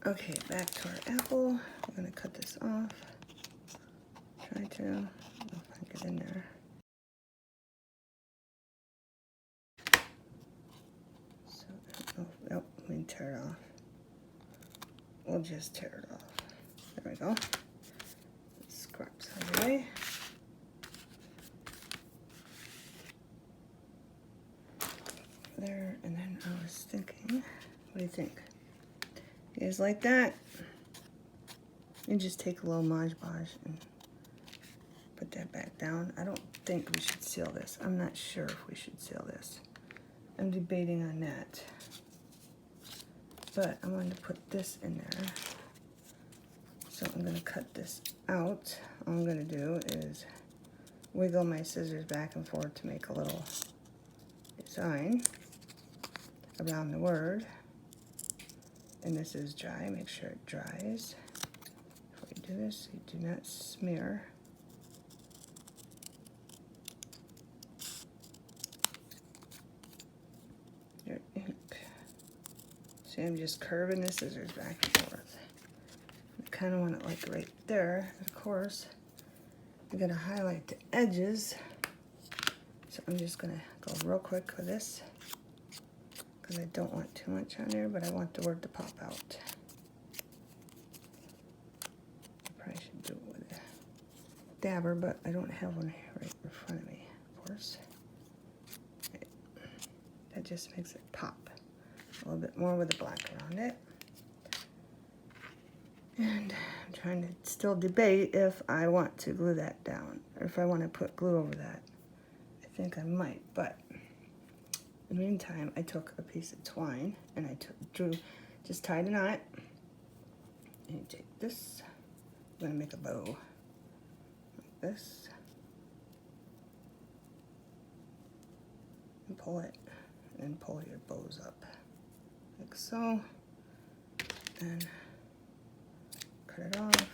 Okay, back to our apple. I'm gonna cut this off. Try to, if I get in there. So, oh, nope, let me tear it off. We'll just tear it off. There we go. Scraps out of the way. There, and then I was thinking, what do you think? You guys like that? You just take a little Mod Podge and put that back down. I don't think we should seal this. I'm not sure if we should seal this. I'm debating on that. But I wanted to put this in there. So I'm going to cut this out. All I'm going to do is wiggle my scissors back and forth to make a little design around the word. And this is dry. Make sure it dries. Before you do this, you do not smear. Your ink. See, I'm just curving the scissors back and forth. I kind of want it like right there. Of course, I'm going to highlight the edges. So I'm just going to go real quick with this because I don't want too much on there, but I want the word to pop out. I probably should do it with a dabber, but I don't have one right in front of me, of course. Right. That just makes it pop a little bit more with the black around it. And I'm trying to still debate if I want to glue that down or if I want to put glue over that. I think I might, but in the meantime, I took a piece of twine and I just tied a knot. And you take this, I'm gonna make a bow like this, and pull it, and then pull your bows up like so, and cut it off.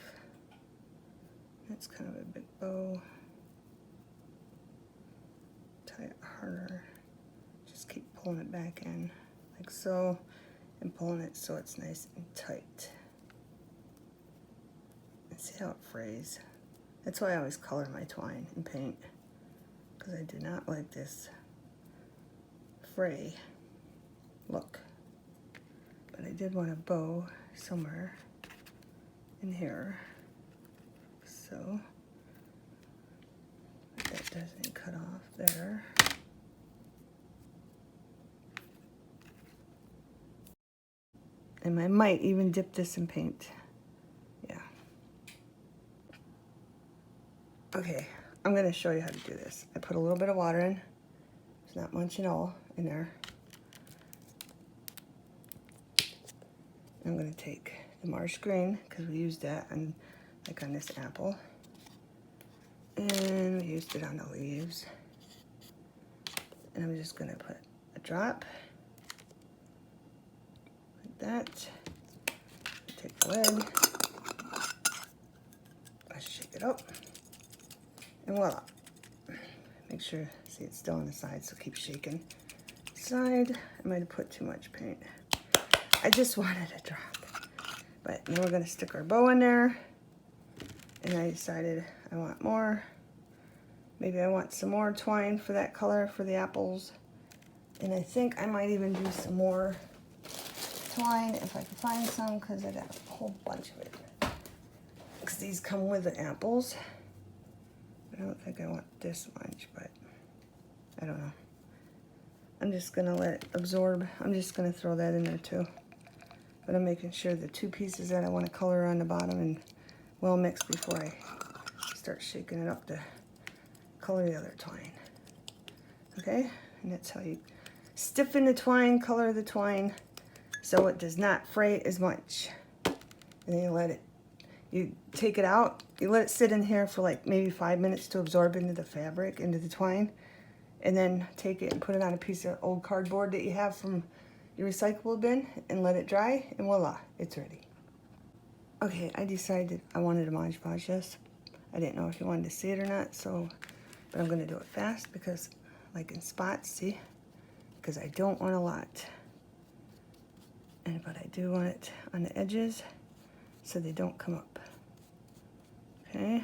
That's kind of a big bow. Tie it harder. Just keep pulling it back in like so, and pulling it so it's nice and tight. And see how it frays? That's why I always color my twine and paint, because I do not like this fray look. But I did want a bow somewhere in here, so that doesn't cut off there. And I might even dip this in paint. Yeah. Okay, I'm gonna show you how to do this. I put a little bit of water in. There's not much at all in there. I'm gonna take the marsh green, because we used that on, like on this apple. And we used it on the leaves. And I'm just gonna put a drop like that. Take the lid. I shake it up. And voila. Make sure, see it's still on the side, so keep shaking. Side, I might have put too much paint. I just wanted a drop. But now we're gonna stick our bow in there. And I decided I want more. Maybe I want some more twine for that color for the apples. And I think I might even do some more twine if I can find some, because I got a whole bunch of it. Because these come with the apples. I don't think I want this much, but I don't know. I'm just gonna let it absorb. I'm just gonna throw that in there too. But I'm making sure the two pieces that I want to color are on the bottom and well mixed before I start shaking it up to color the other twine. Okay, and that's how you stiffen the twine, color the twine, so it does not fray as much. And then you let it, you take it out, you let it sit in here for like maybe 5 minutes to absorb into the fabric, into the twine, and then take it and put it on a piece of old cardboard that you have from your recyclable bin and let it dry, and voila, it's ready. Okay, I decided I wanted a Mod Podge this. I didn't know if you wanted to see it or not, so, but I'm gonna do it fast because, like in spots, see? Because I don't want a lot. but I do want it on the edges so they don't come up. Okay,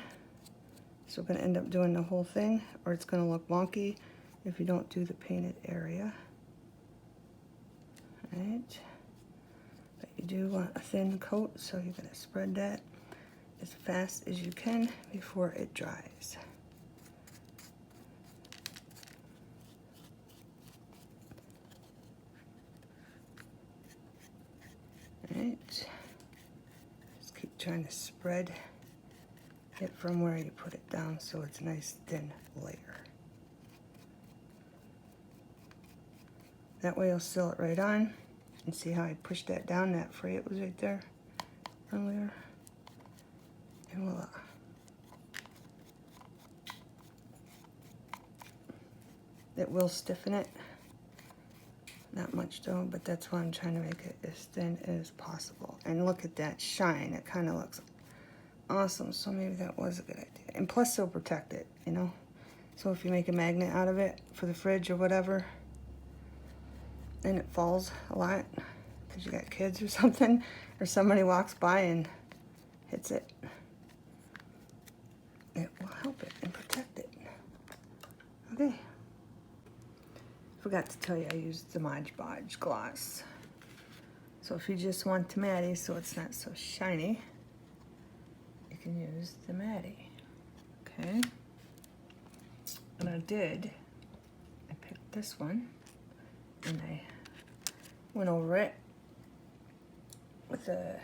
so we're going to end up doing the whole thing, or it's going to look wonky if you don't do the painted area. Right, but you do want a thin coat, so you're going to spread that as fast as you can before it dries. Right, just keep trying to spread it from where you put it down so it's a nice thin layer. That way you'll seal it right on. And see how I pushed that down, that fray it was right there earlier. And voila. It will stiffen it. Not much though, but that's why I'm trying to make it as thin as possible. And look at that shine, it kind of looks awesome. So maybe that was a good idea. And plus it'll protect it, you know? So if you make a magnet out of it for the fridge or whatever, and it falls a lot because you got kids or something, or somebody walks by and hits it, it will help it and protect it. Okay. Forgot to tell you I used the Mod Podge gloss. So if you just want the Matty so it's not so shiny, you can use the Matty. Okay. And I picked this one and I went over it with a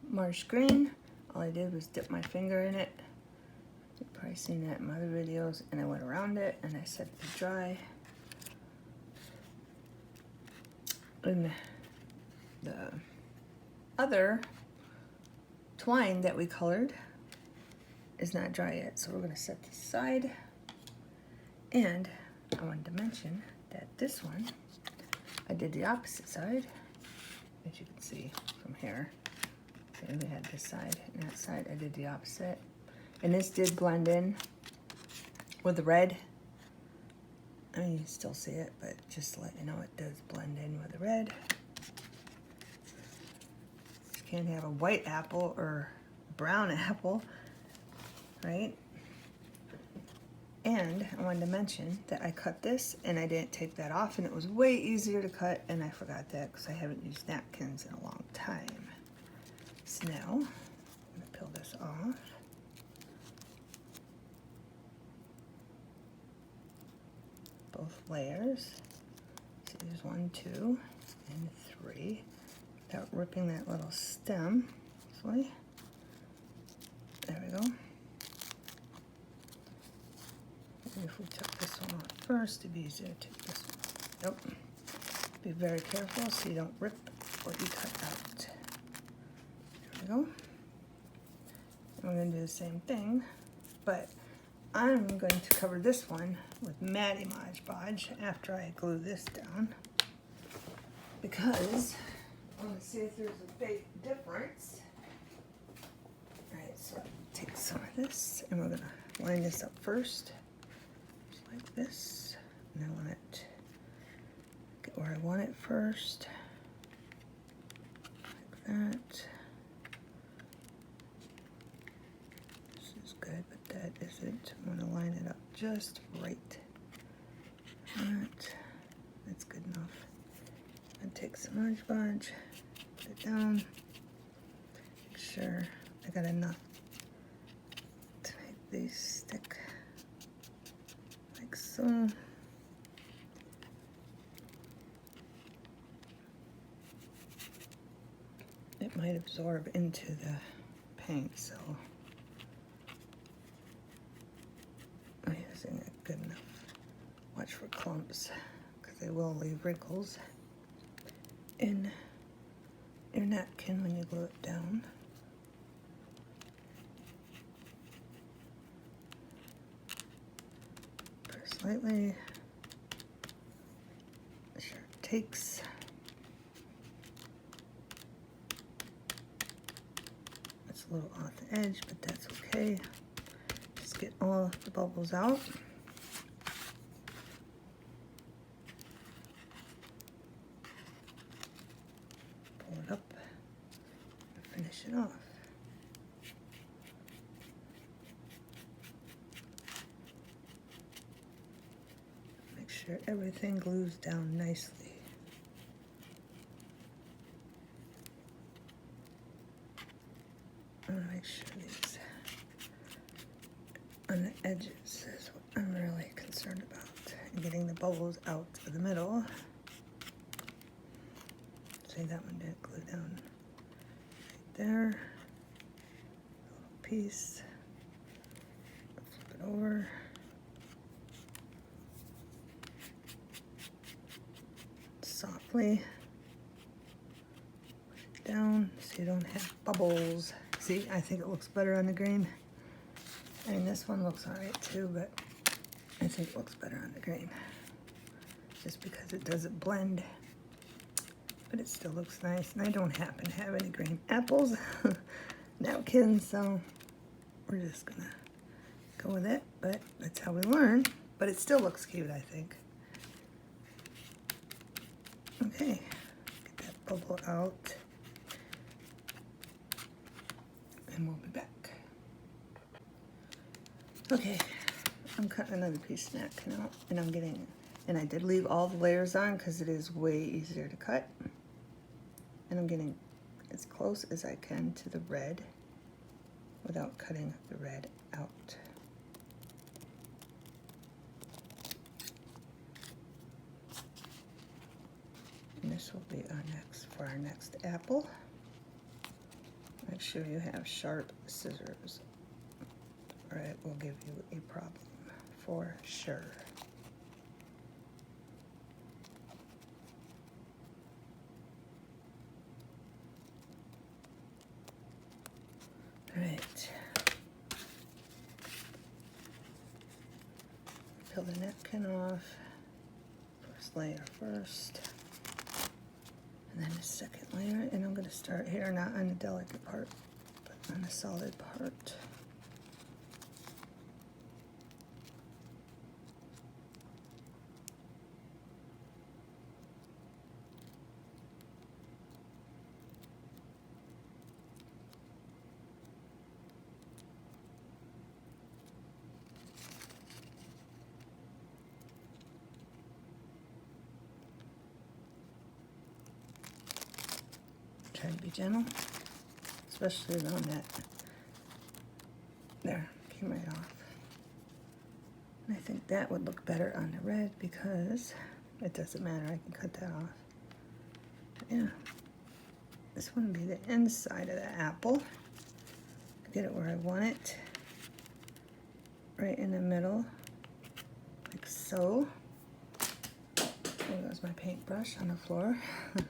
marsh green. All I did was dip my finger in it. You've probably seen that in my other videos. And I went around it and I set it to dry. And the other twine that we colored is not dry yet, so we're going to set this aside. And I wanted to mention that this one, I did the opposite side, as you can see from here. So we had this side and that side, I did the opposite. And this did blend in with the red. I mean, you can still see it, but just to let you know, it does blend in with the red. You can't have a white apple or brown apple, right? And I wanted to mention that I cut this and I didn't take that off, and it was way easier to cut, and I forgot that because I haven't used napkins in a long time. So now, I'm gonna peel this off. Both layers. So there's 1, 2, and 3. Without ripping that little stem. This way. There we go. Maybe if we took this one off first, it'd be easier to take this one. Nope. Be very careful so you don't rip what you cut out. There we go. And we're going to do the same thing, but I'm going to cover this one with Matty Mod Podge after I glue this down, because I want to see if there's a big difference. Alright, so take some of this and we're going to line this up first, just like this. And I want it, get where I want it first, like that. Good, but that isn't. I'm going to line it up just right. That's good enough. And take some Mod Podge, put it down, make sure I got enough to make these stick like so. It might absorb into the paint, so using it good enough. Watch for clumps, because they will leave wrinkles in your napkin when you glue it down. Press lightly. Sure it takes. It's a little off the edge, but that's okay. Get all the bubbles out. finish it off. Make sure everything glues down nicely. I want to make sure these on the edges is what I'm really concerned about. And getting the bubbles out of the middle. See, that one didn't glue down right there. A little piece. Flip it over. Softly push it down so you don't have bubbles. See, I think it looks better on the green. I mean, this one looks alright too, but I think it looks better on the green. Just because it doesn't blend. But it still looks nice. And I don't happen to have any green apples, napkins, so we're just gonna go with it. But that's how we learn. But it still looks cute, I think. Okay, get that bubble out. And we'll be back. Okay, I'm cutting another piece of napkin out, and I'm getting, and I did leave all the layers on because it is way easier to cut. And I'm getting as close as I can to the red without cutting the red out. And this will be our next apple. Make sure you have sharp scissors, or it will give you a problem for sure. All right. Peel the napkin off. First layer first. And then the second layer, and I'm going to start here, not on the delicate part, but on the solid part. Try to be gentle, especially on that. There, came right off. And I think that would look better on the red because it doesn't matter, I can cut that off. But yeah, this one would be the inside of the apple. Get it where I want it, right in the middle, like so. There goes my paintbrush on the floor.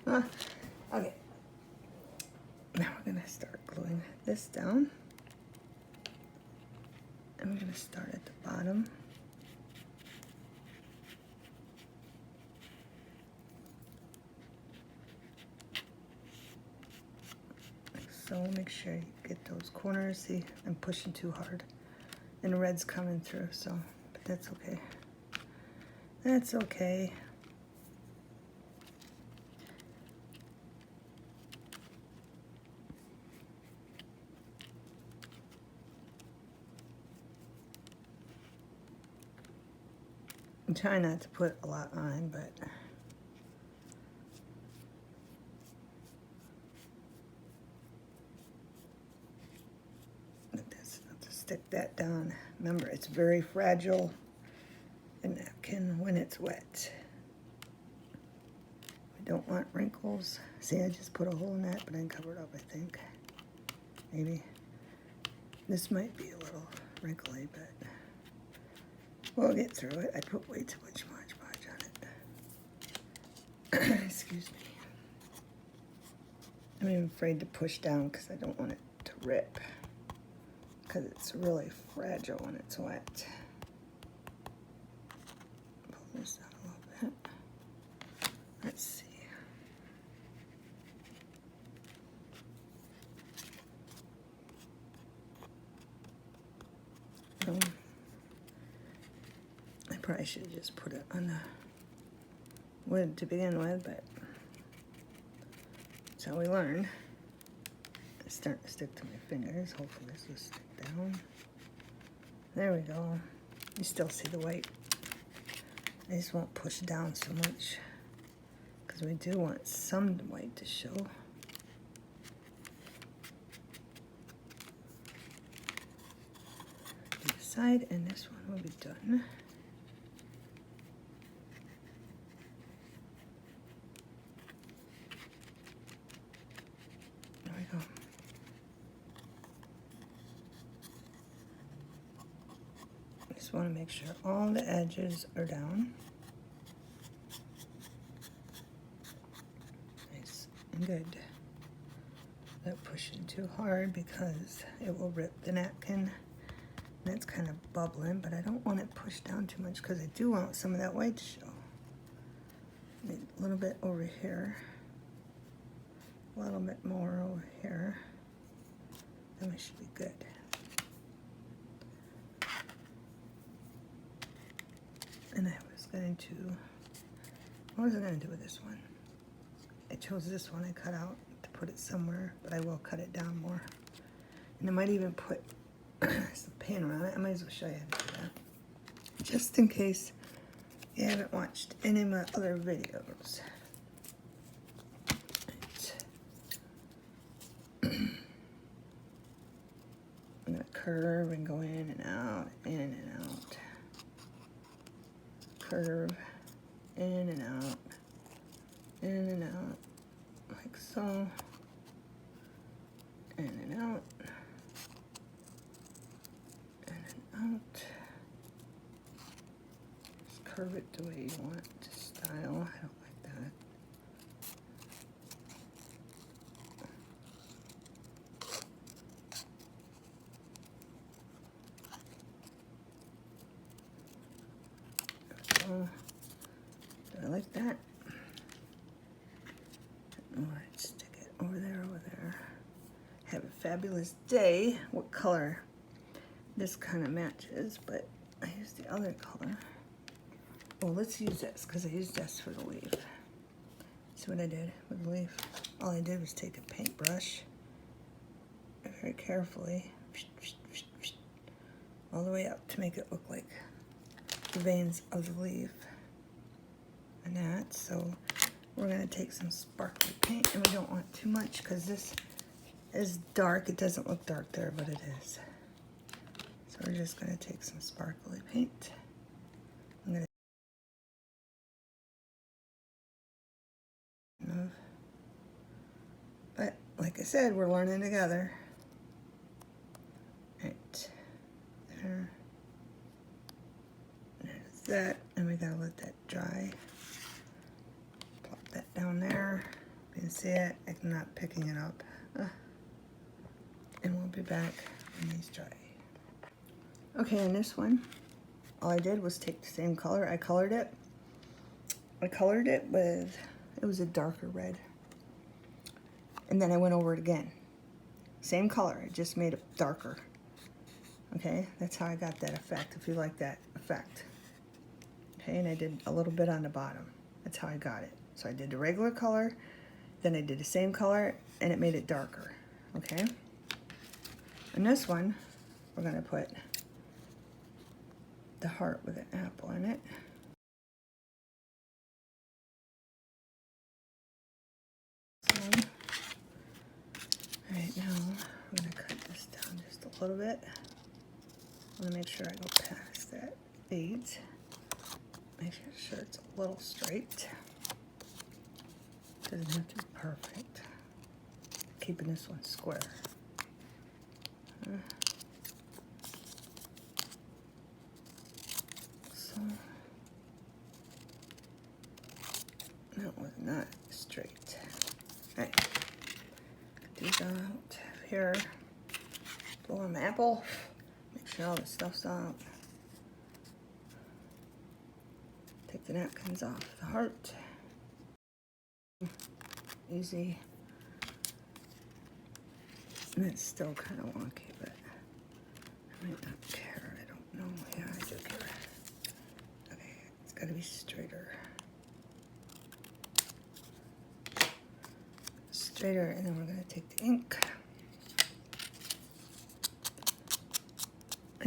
Okay. Now we're going to start gluing this down. And we're going to start at the bottom. Like so, make sure you get those corners. See, I'm pushing too hard. And the red's coming through, so, but that's okay. That's okay. I'm trying not to put a lot on, but that's not to stick that down. Remember, it's very fragile, a napkin, when it's wet. We don't want wrinkles. See, I just put a hole in that, but I can cover it up, I think. Maybe. This might be a little wrinkly, but we'll get through it. I put way too much Mod Podge on it. Excuse me. I'm even afraid to push down because I don't want it to rip. Because it's really fragile when it's wet. Pull this down a little bit. Let's see. I probably should have just put it on the wood to begin with, but that's how we learn. It's starting to stick to my fingers. Hopefully this will stick down. There we go. You still see the white. I just won't push down so much because we do want some white to show. Do the side, and this one will be done. There we go. Just want to make sure all the edges are down. Nice and good. Not pushing too hard because it will rip the napkin. That's kind of bubbling, but I don't want it pushed down too much because I do want some of that white to show. Maybe a little bit over here. A little bit more over here. Then we should be good. And I was going to, what was I going to do with this one? I chose this one I cut out to put it somewhere, but I will cut it down more. And I might even put some paint around it. I might as well show you how to do that. Just in case you haven't watched any of my other videos. I'm going to curve and go in and out, in and out. Curve, in and out, in and out, like so, in and out, in and out. Just curve it the way you want it to style. I don't like that. Do I like that? Alright, stick it over there, over there. Have a fabulous day. What color? This kind of matches, but I used the other color. Oh, let's use this because I used this for the leaf. See what I did with the leaf? All I did was take a paintbrush very carefully all the way up to make it look like the veins of the leaf and that. So we're going to take some sparkly paint, and we don't want too much because this is dark. It doesn't look dark there, but it is. So we're just going to take some sparkly paint. I'm going to, but like I said, we're learning together. Right there. There's that, and we gotta let that dry. Plop that down there. You can see it. I'm not picking it up. And we'll be back when these dry. Okay, and this one, all I did was take the same color. I colored it. I colored it with, it was a darker red. And then I went over it again. Same color, I just made it darker. Okay, that's how I got that effect, if you like that effect. Okay, and I did a little bit on the bottom. That's how I got it. So I did the regular color, then I did the same color, and it made it darker. Okay? And this one, we're gonna put the heart with an apple in it. So, right now, I'm gonna cut this down just a little bit. I wanna make sure I go past that beads. Make sure it's a little straight. Doesn't have to be perfect. Keeping this one square. So that was not straight. Alright, get these out here. Blow them apple. Make sure all the stuff's out. Take the napkins off the heart. Easy. And it's still kind of wonky, but I might not care. I don't know. Yeah, I do care. Okay, it's got to be straighter. Straighter, and then we're going to take the ink.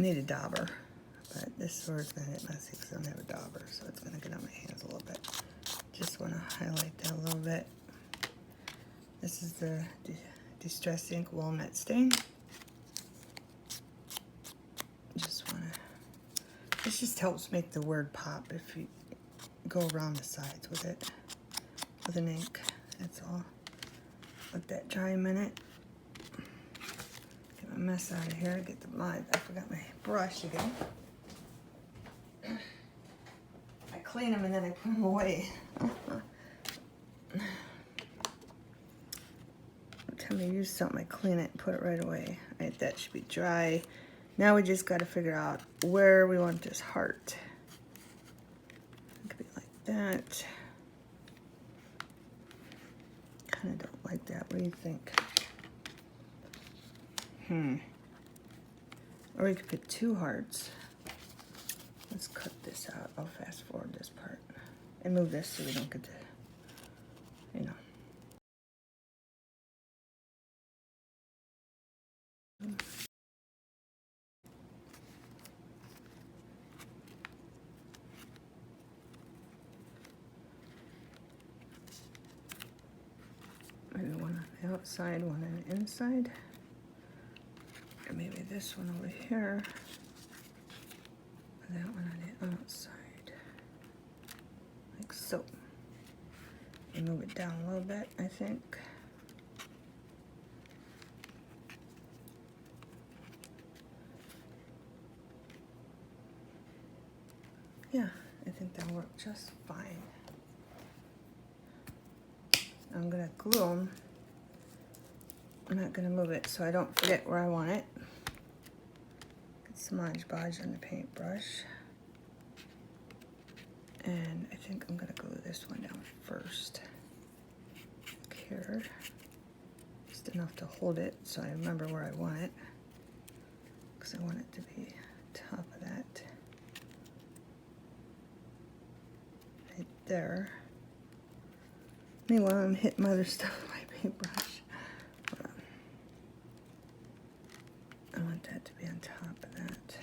I need a dauber, but this sword's gonna get messy because I don't have a dauber, so it's gonna get on my hands a little bit. Just want to highlight that a little bit. This is the Distress Ink Walnut stain. Just want to, this just helps make the word pop if you go around the sides with it, with an ink, that's all. Let that dry a minute. Get my mess out of here, get the mud. I forgot my brush again. I clean them and then I put them away. Every time I use something, I clean it and put it right away. Right, that should be dry. Now we just got to figure out where we want this heart. It could be like that. Kind of don't like that. What do you think? Or we could put 2 hearts. Let's cut this out. I'll fast forward this part and move this so we don't get to, you know. Maybe one on the outside, one on the inside. Or maybe this one over here. That one on the outside. Like so. And move it down a little bit, I think. Yeah, I think that'll work just fine. I'm gonna glue them. I'm not gonna move it so I don't forget where I want it. Get some Mod Podge on the paintbrush. And I think I'm gonna glue this one down first. Here. Just enough to hold it so I remember where I want it. Because I want it to be top of that. Right there. Meanwhile, I'm hitting other stuff with my paintbrush. I want that to be on top of that.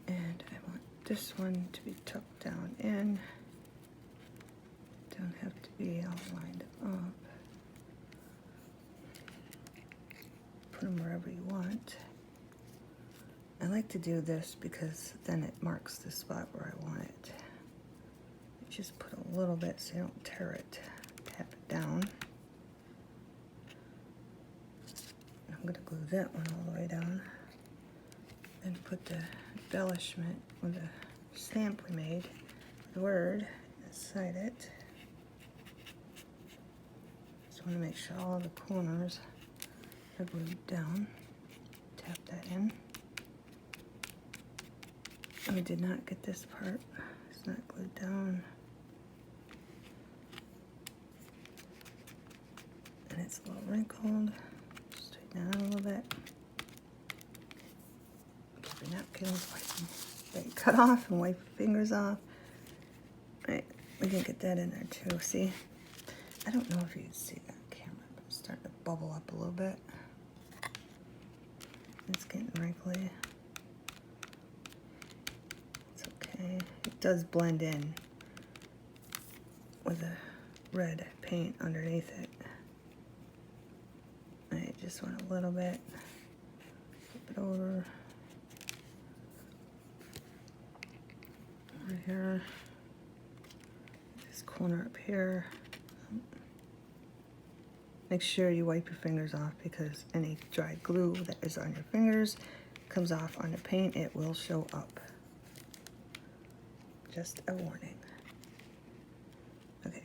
And I want this one to be tucked down in. Don't have to be all lined up. Put them wherever you want. I like to do this because then it marks the spot where I want it. Just put a little bit so you don't tear it. Tap it down. I'm going to glue that one all the way down. Then put the embellishment with the stamp we made, the word, inside it. Just want to make sure all the corners are glued down. Tap that in. And we did not get this part. It's not glued down. And it's a little wrinkled. Straighten that out a little bit. Keep your napkins, wipe them. Cut off and wipe your fingers off. Right, we can get that in there too. See? I don't know if you can see that camera, but it's starting to bubble up a little bit. It's getting wrinkly. It's okay. It does blend in with the red paint underneath it. I just want a little bit. Flip it over. Over here. This corner up here. Make sure you wipe your fingers off because any dry glue that is on your fingers comes off on the paint, it will show up. Just a warning. Okay.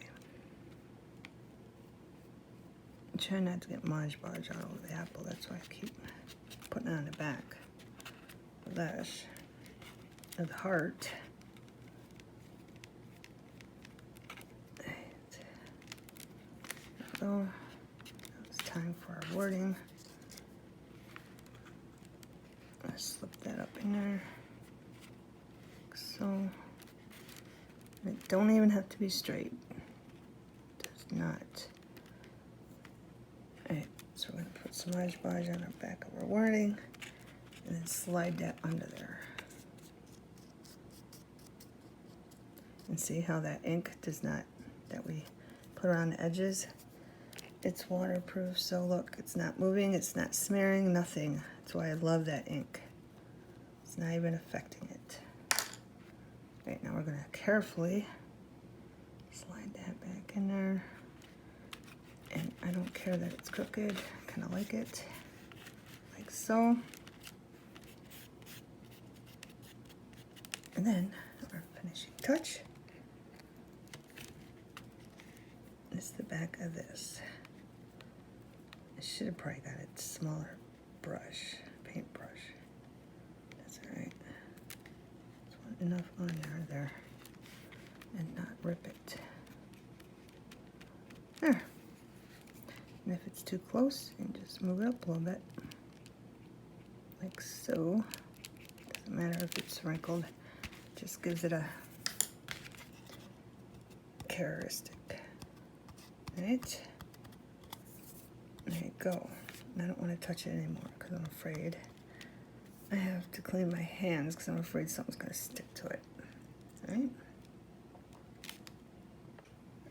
Try not to get Mod Podge all over the apple. That's why I keep putting it on the back of this, of the heart. Right. So it's time for our wording. Let's slip that up in there. Like so. It don't even have to be straight. It does not. Alright, so we're going to put some Mod Podge on the back of our wording. And then slide that under there. And see how that ink does not, that we put around the edges, it's waterproof. So look, it's not moving, it's not smearing, nothing. That's why I love that ink. It's not even affecting it. Right, now we're gonna carefully slide that back in there. And I don't care that it's crooked, I kinda like it, like so. And then our finishing touch is the back of this. I should have probably got a smaller brush, paintbrush. That's all right. Just want enough on there, and not rip it. There. And if it's too close, you can just move it up a little bit, like so. Doesn't matter if it's wrinkled, just gives it a characteristic. Right? There you go. And I don't want to touch it anymore because I'm afraid I have to clean my hands because I'm afraid something's going to stick to it. Alright?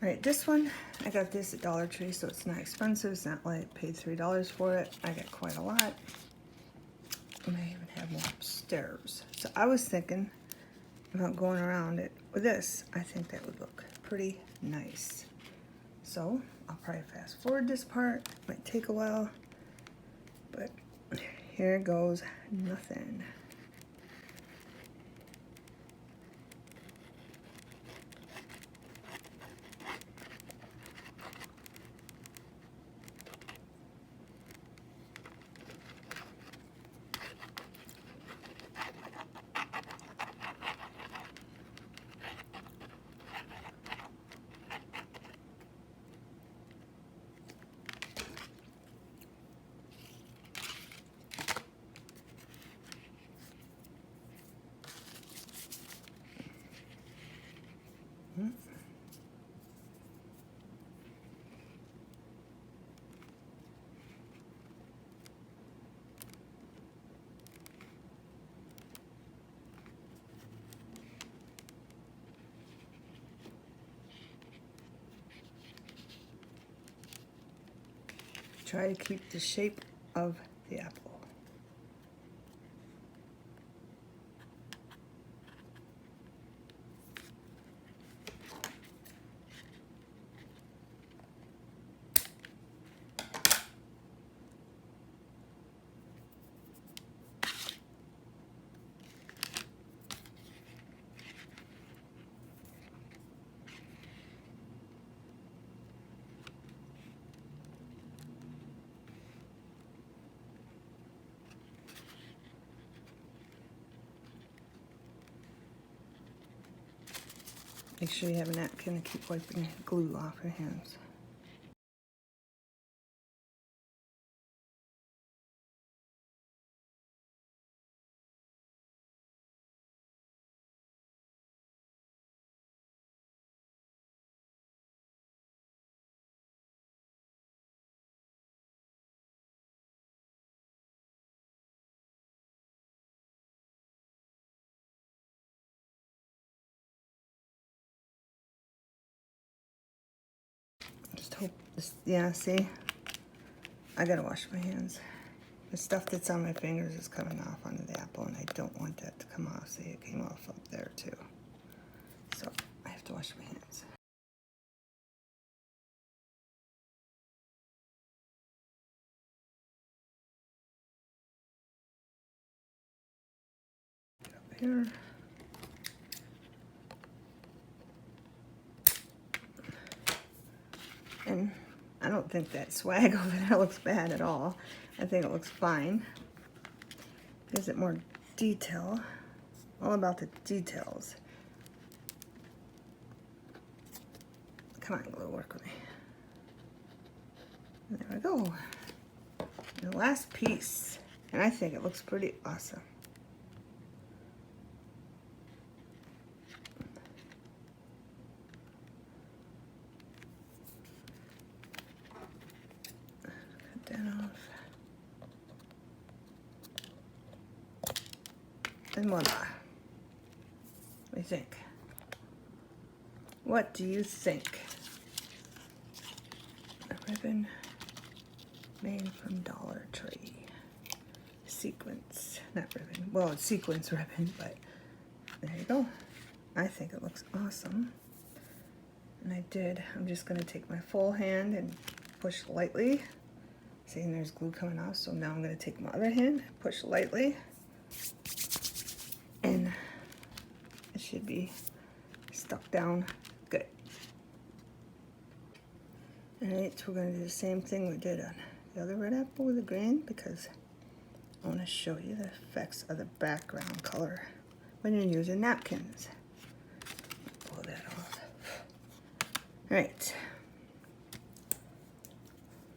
Alright, this one, I got this at Dollar Tree, so it's not expensive. It's not like I paid $3 for it. I got quite a lot. I may even have more upstairs. So I was thinking about going around it with this. I think that would look pretty nice. So I'll probably fast forward this part. Might take a while, but here goes nothing. Try to keep the shape of the apple. Make sure you have a napkin and keep wiping glue off your hands. Just hope this, yeah, see? I gotta wash my hands. The stuff that's on my fingers is coming off onto the apple, and I don't want that to come off. See, it came off up there too. So I have to wash my hands. Get up here. And I don't think that swag over there looks bad at all. I think it looks fine. Gives it more detail. All about the details. Come on, glue, work with me. And there we go. The last piece. And I think it looks pretty awesome. Cut that off. And voila. What do you think? What do you think? A ribbon made from Dollar Tree. Sequins, not ribbon. Well, it's sequins ribbon, but there you go. I think it looks awesome. And I'm just gonna take my full hand and push lightly. See, and there's glue coming off, so now I'm gonna take my other hand, push lightly, and it should be stuck down good. All right, so we're gonna do the same thing we did on the other red apple with the green, because I wanna show you the effects of the background color when you're using napkins. Pull that off. All right,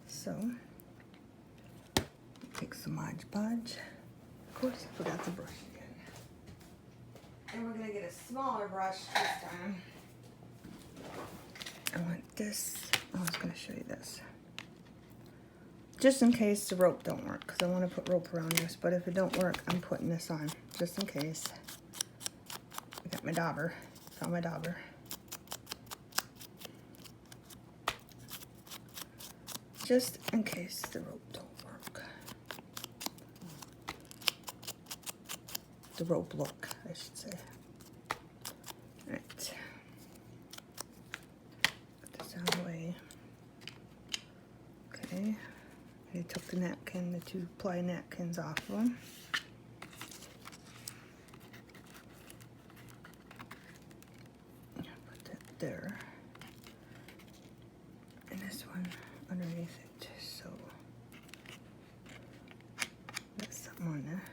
so take some Mod Podge. Of course, I forgot the brush again. And we're gonna get a smaller brush this time. I want this. I was gonna show you this. Just in case the rope don't work, because I want to put rope around this, but if it don't work, I'm putting this on, just in case. I got my dauber, found my dauber. Just in case the rope don't work. The rope look, I should say. All right. Put this out of the way. Okay. I took the napkin, the 2-ply napkins off of them. Put that there. And this one underneath it, so that's something on there.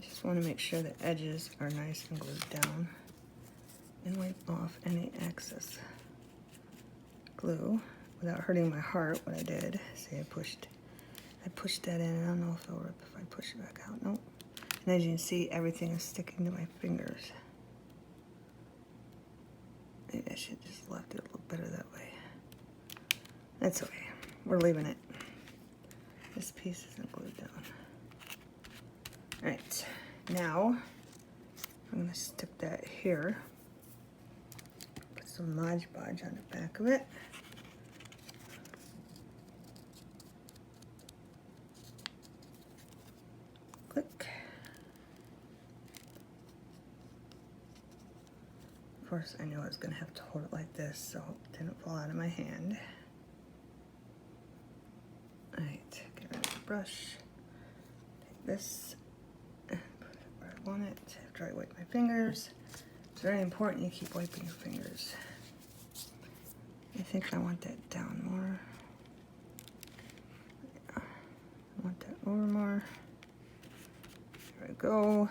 Just want to make sure the edges are nice and glued down, and wipe off any excess glue without hurting my heart. What I did, see, I pushed that in. I don't know if it'll rip if I push it back out. Nope. And as you can see, everything is sticking to my fingers. Maybe I should just left it a little better that way. That's okay. We're leaving it. This piece isn't glued down. All right, now I'm gonna stick that here. Put some Mod Podge on the back of it. Click. Of course, I knew I was gonna have to hold it like this so it didn't fall out of my hand. All right, get rid of the brush. Take this. On it after I wipe my fingers. It's very important you keep wiping your fingers. I think I want that down more. Yeah. I want that over more. There we go.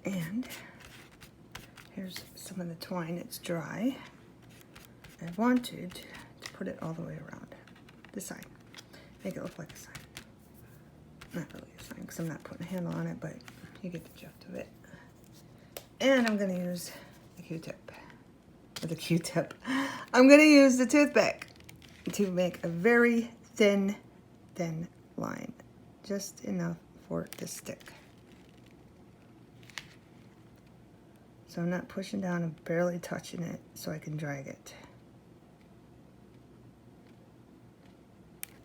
And here's some of the twine. It's dry. I wanted to put it all the way around the side. Make it look like a sign. Not really a sign because I'm not putting a handle on it, but you get the gist of it. And I'm gonna use the Q-tip. With a Q-tip. I'm gonna use the toothpick to make a very thin line. Just enough for it to stick. So I'm not pushing down, I'm barely touching it so I can drag it.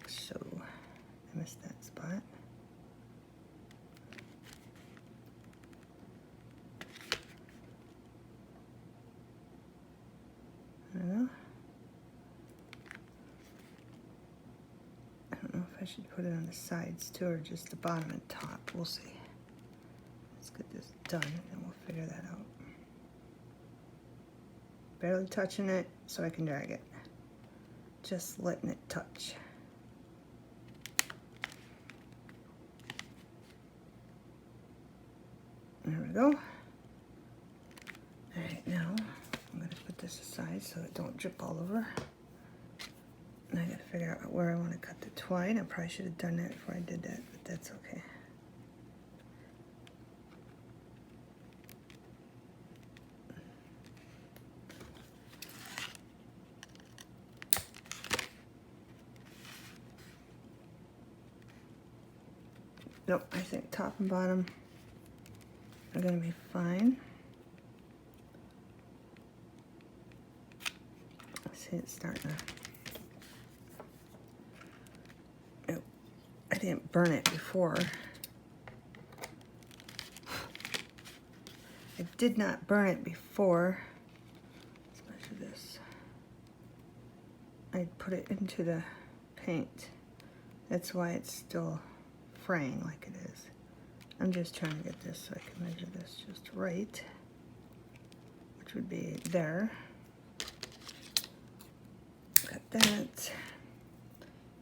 So I missed that spot. I don't know if I should put it on the sides too or just the bottom and top. We'll see. Let's get this done and we'll figure that out. Barely touching it so I can drag it. Just letting it touch. There we go. All right, now I'm going to put this aside so it don't drip all over. I gotta figure out where I want to cut the twine. I probably should have done that before I did that, but that's okay. Nope, I think top and bottom are gonna be fine. See, it's starting to... Oh, I didn't burn it before. I did not burn it before. Let's measure this. I put it into the paint. That's why it's still fraying like it is. I'm just trying to get this so I can measure this just right, which would be there. Cut that.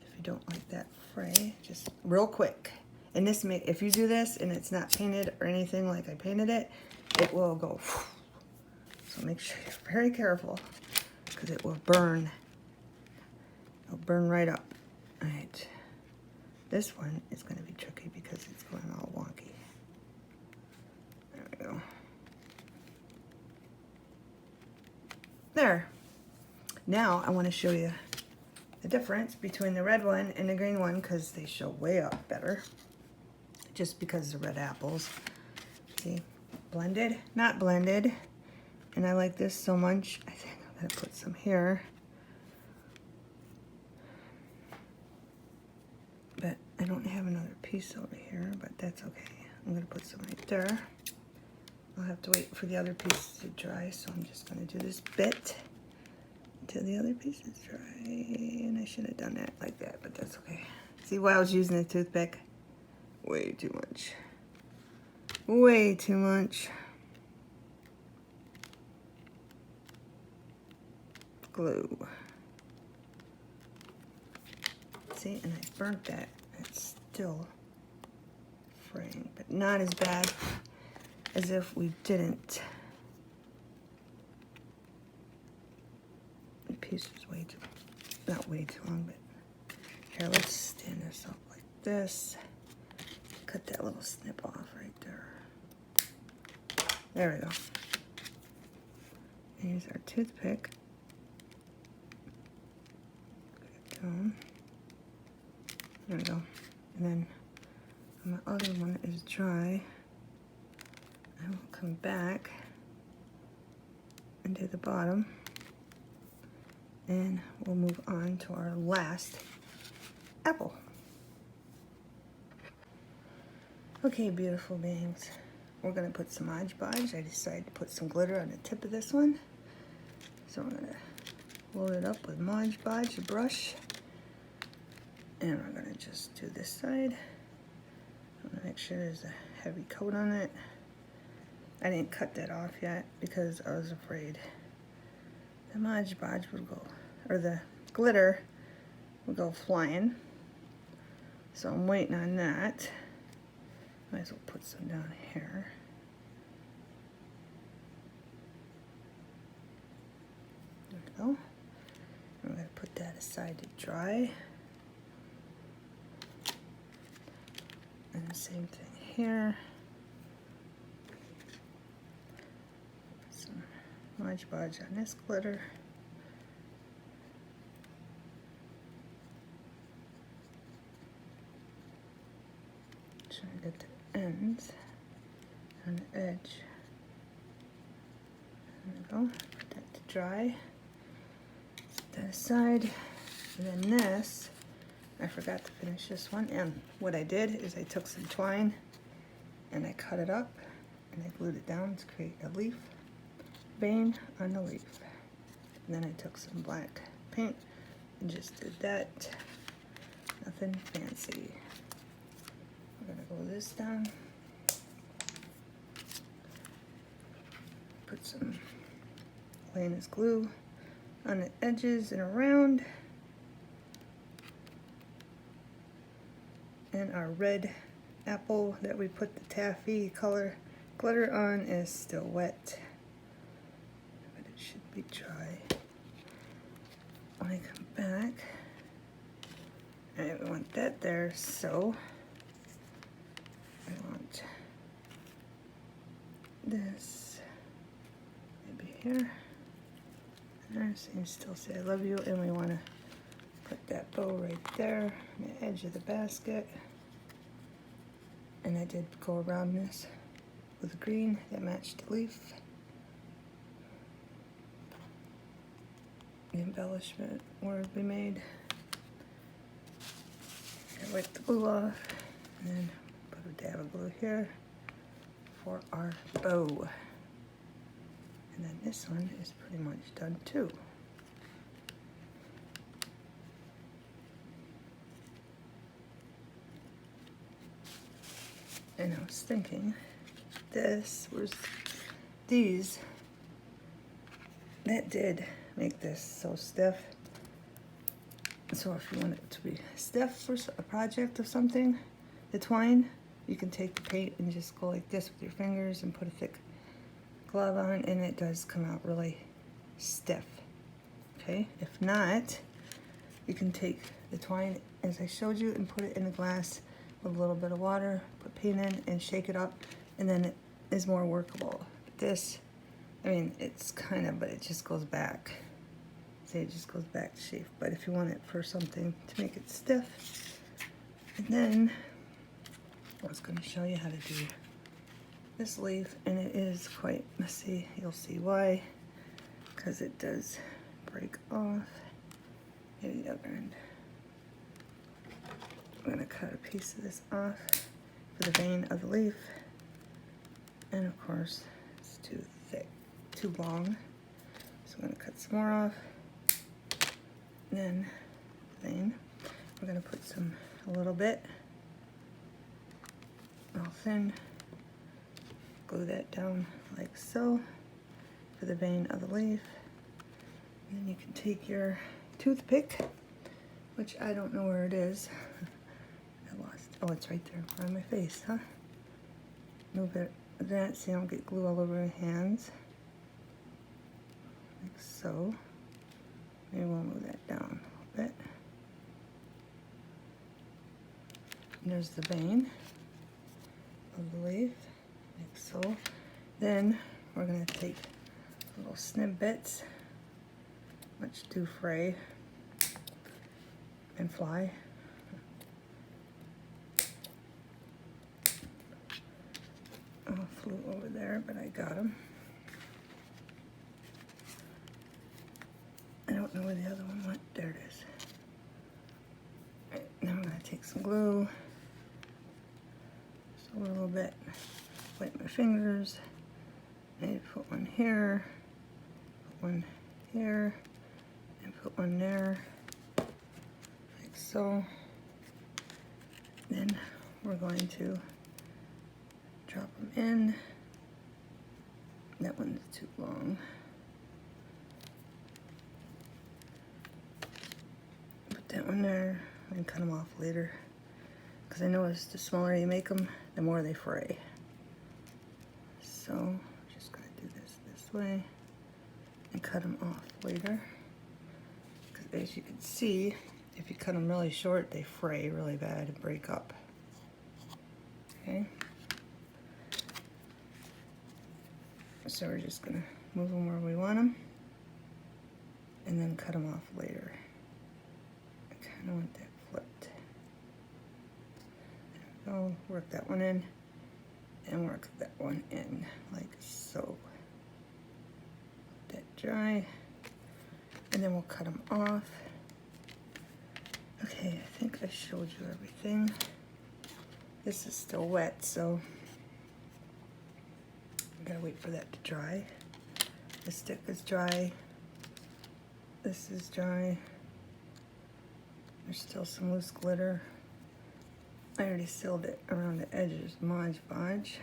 If you don't like that fray, just real quick. And this may, if you do this and it's not painted or anything like I painted it, it will go. So make sure you're very careful because it will burn. It'll burn right up. All right. This one is going to be tricky because it's going all wonky. There we go. There. Now I want to show you the difference between the red one and the green one because they show way up better. Just because the red apples. See? Blended, not blended. And I like this so much. I think I'm going to put some here. But I don't have another piece over here, but that's okay. I'm going to put some right there. I'll have to wait for the other piece to dry, so I'm just going to do this bit until the other piece is dry. And I should have done that like that, but that's okay. See why I was using a toothpick? Way too much. Way too much. Glue. See, and I burnt that. It's still fraying, but not as bad as if we didn't. The piece is way too, not way too long, but here, let's stand this up like this. Cut that little snip off right there. There we go. And use our toothpick. Put it down. There we go. And then my other one is dry. I will come back and do the bottom. And we'll move on to our last apple. Okay, beautiful beings. We're gonna put some Mod Podge. I decided to put some glitter on the tip of this one. So I'm gonna load it up with Mod Podge, the brush. And we're gonna just do this side. I'm gonna make sure there's a heavy coat on it. I didn't cut that off yet because I was afraid the Mod Podge would go, or the glitter would go flying. So I'm waiting on that. Might as well put some down here. There we go. I'm going to put that aside to dry. And the same thing here. Put some Mod Podge on this glitter. Try to get the ends on the edge. There we go. Put that to dry. Set that aside. And then this, I forgot to finish this one. And what I did is I took some twine and I cut it up and I glued it down to create a leaf vein on the leaf. And then I took some black paint and just did that. Nothing fancy. We're gonna glue this down. Put some Elena's glue on the edges and around. And our red apple that we put the taffy color glitter on is still wet, but it should be dry. When I come back, I want that there, so I want this maybe here. There, so you still say I love you, and we want to put that bow right there on the edge of the basket. And I did go around this with green that matched the leaf. The embellishment word we made. I wipe the glue off, and then put a dab of glue here for our bow. And then this one is pretty much done too. And I was thinking, these, that did make this so stiff. So if you want it to be stiff for a project of something, the twine, you can take the paint and just go like this with your fingers and put a thick glove on, and it does come out really stiff. Okay, if not, you can take the twine as I showed you and put it in a glass with a little bit of water, put paint in and shake it up, and then it is more workable. This, I mean, it's kind of, but it just goes back. See, it just goes back to shape. But if you want it for something to make it stiff, and then I was going to show you how to do this leaf, and it is quite messy. You'll see why, because it does break off. Maybe the other end. I'm going to cut a piece of this off for the vein of the leaf, and of course it's too thick, too long, so I'm going to cut some more off. And then the vein, we're going to put a little bit all thin, glue that down like so for the vein of the leaf. And then you can take your toothpick, which I don't know where it is. I lost. Oh, it's right there on my face, huh? Move it that so you don't get glue all over your hands. Like so. Maybe we'll move that down a little bit. And there's the vein of the leaf, like so. Then we're going to take little snip bits, which do fray and fly. Oh, flew over there, but I got them. I don't know where the other one went. There it is. Right, now I'm going to take some glue. Just a little bit. Wipe my fingers. Maybe put one here. Put one here. And put one there. Like so. Then we're going to drop them in. That one's too long. Put that one there. I can cut them off later. Because I noticed the smaller you make them, the more they fray. So I'm just going to do this way and cut them off later. Because as you can see, if you cut them really short, they fray really bad and break up. Okay. So we're just going to move them where we want them and then cut them off later. I kind of want that flipped. There we go. Work that one in and work that one in like so. Let that dry and then we'll cut them off. Okay, I think I showed you everything. This is still wet, so I gotta wait for that to dry. The stick is dry. This is dry. There's still some loose glitter. I already sealed it around the edges, Mod Podge.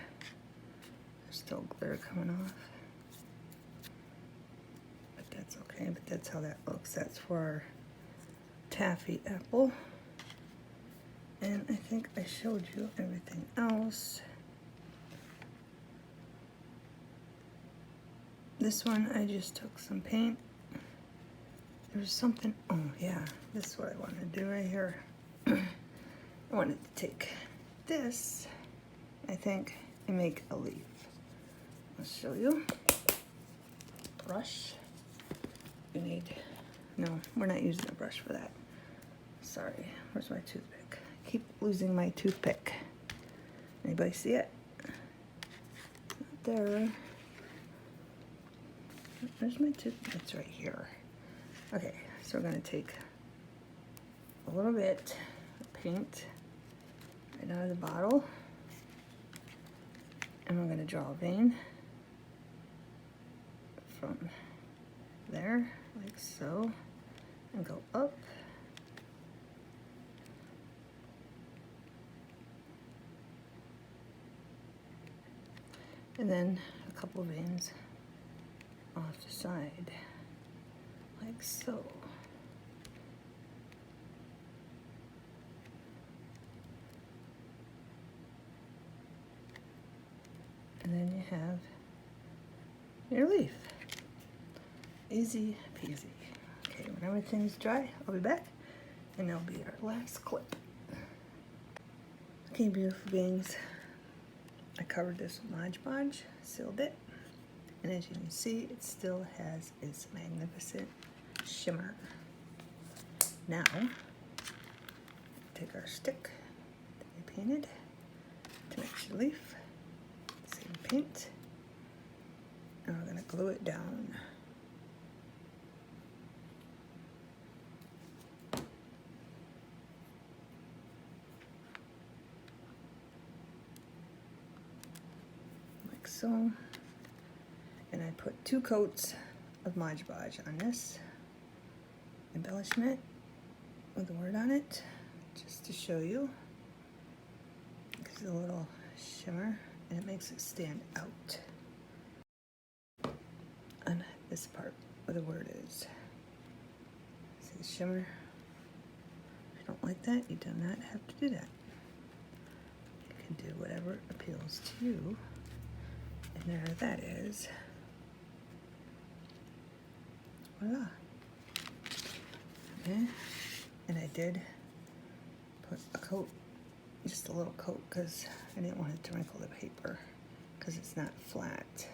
There's still glitter coming off. But that's okay, but that's how that looks. That's for our taffy apple. And I think I showed you everything else. This one, I just took some paint. There's something, oh yeah, this is what I want to do right here. I wanted to take this, I think, and make a leaf. I'll show you. Brush. You need, no, we're not using a brush for that. Sorry, where's my toothpick? I keep losing my toothpick. Anybody see it? Not there. Where's my toothpick? It's right here. Okay, so we're gonna take a little bit of paint right out of the bottle, and we're gonna draw a vein from there, like so, and go up. And then a couple veins off the side, like so. And then you have your leaf. Easy peasy. Okay, when everything's dry, I'll be back, and that'll be our last clip. Okay, beautiful beings. I covered this with Mod Podge, sealed it, and as you can see, it still has its magnificent shimmer. Now, take our stick that we painted to match the leaf, same paint, and we're gonna glue it down. Like so. And I put 2 coats of Mod Podge on this embellishment with the word on it, just to show you. It gives it a little shimmer, and it makes it stand out on this part where the word is. See the shimmer? If you don't like that, you do not have to do that. You can do whatever appeals to you. And there that is. Voila. Okay, and I did put a coat, just a little coat, because I didn't want it to wrinkle the paper, because it's not flat.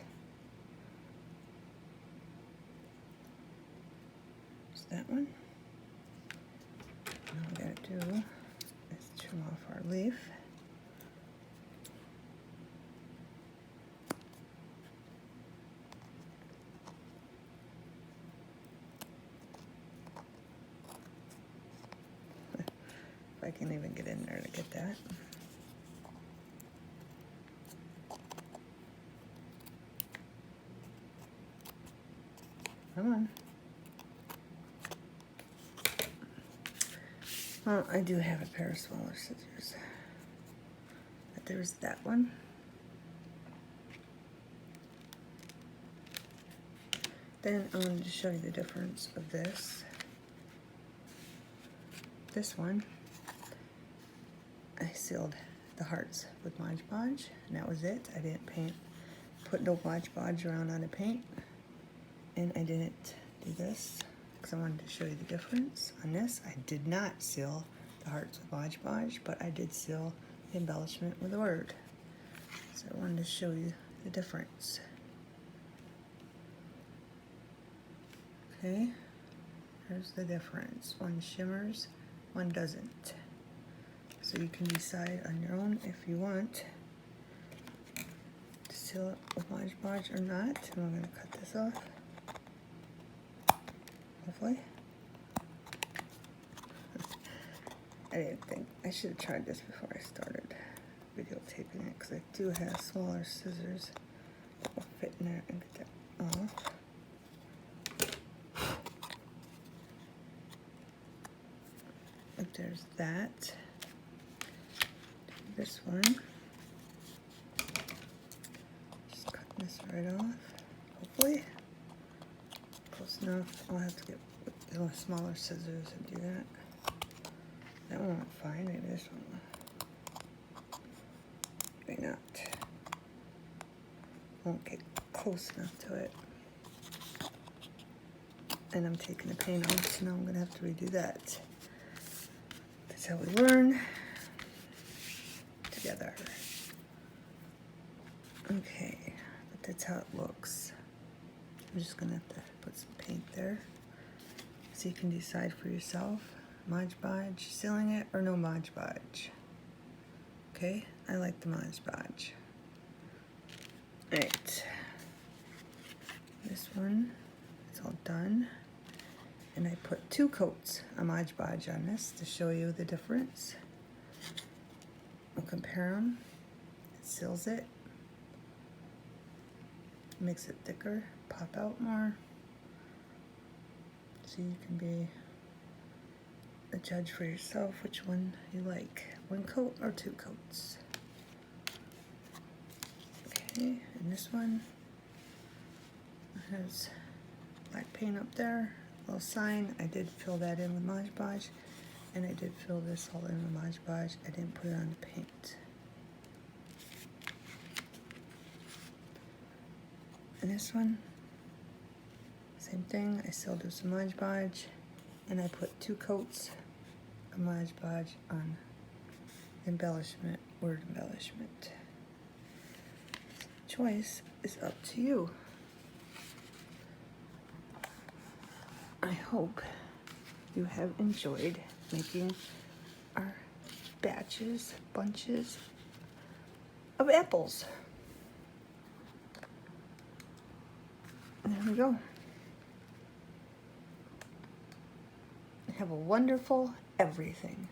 There's that one. Now what we gotta do is trim off our leaf. I can even get in there to get that. Come on. Well, I do have a pair of smaller scissors. But there's that one. Then I wanted to show you the difference of this. This one, I sealed the hearts with Mod Podge, and that was it. I didn't put no Mod Podge around on the paint, and I didn't do this because I wanted to show you the difference. On this, I did not seal the hearts with Mod Podge, but I did seal the embellishment with a word. So I wanted to show you the difference. Okay, there's the difference. One shimmers, one doesn't. So you can decide on your own if you want to seal it with Mod Podge or not. And I'm going to cut this off, hopefully. I didn't think, I should have tried this before I started videotaping it, because I do have smaller scissors that will fit in there and get that off. But there's that. This one, just cut this right off, hopefully. Close enough. I'll have to get the little smaller scissors and do that. That one went fine, maybe this one. Maybe not. Won't get close enough to it. And I'm taking the paint off, so now I'm gonna have to redo that. how we learn together. Okay, but that's how it looks. I'm just gonna have to put some paint there so you can decide for yourself. Mod Podge, sealing it, or no Mod Podge. Okay, I like the Mod Podge. Alright, this one is all done. And I put 2 coats of Mod Podge on this to show you the difference. We'll compare them. It seals it. Makes it thicker, pop out more. So you can be a judge for yourself which one you like. 1 coat or 2 coats. Okay, and this one has black paint up there. Little sign. I did fill that in with Mod Podge, and I did fill this all in with Mod Podge. I didn't put it on the paint. And this one, same thing. I still do some Mod Podge, and I put 2 coats of Mod Podge on embellishment, word embellishment. Choice is up to you. I hope you have enjoyed making our bunches of apples. And there we go. Have a wonderful everything.